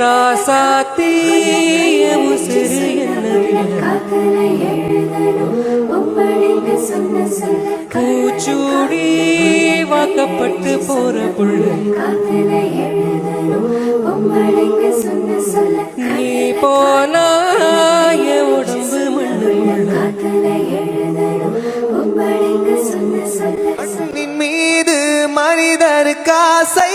ராசாத்தி உசிறு பூச்சூடி வாக்கப்பட்டு போற புள்ள நீ போனா என் உடம்பு மண்ணின் மீது மனிதருக்கு ஆசை,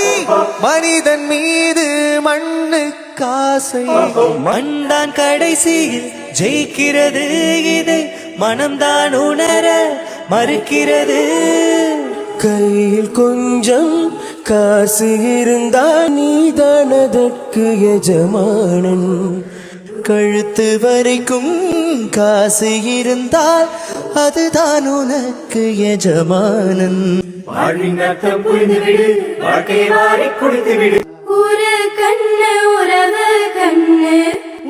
மனிதன் மீது மண்ணுக்கு ஆசை. மண்தான் கடைசியில் ஜெயிக்கிறது, இதை மனம்தான் உணர மறுக்கிறது. கையில் கொஞ்சம் காசு இருந்தா நீதான் அதற்கு எஜமானன். கழுத்து வரைக்கும் காசு இருந்தால் அதுதான் உனக்கு எஜமானன். ஒரு கண்ணு உறவு கண்ணு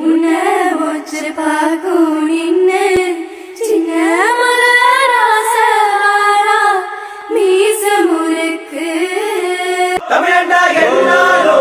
உன்னை வச்சு பார்க்கும் நின்னு சின்ன மலராசா மீச முறுக்கு தமிழண்டா என்னாலோ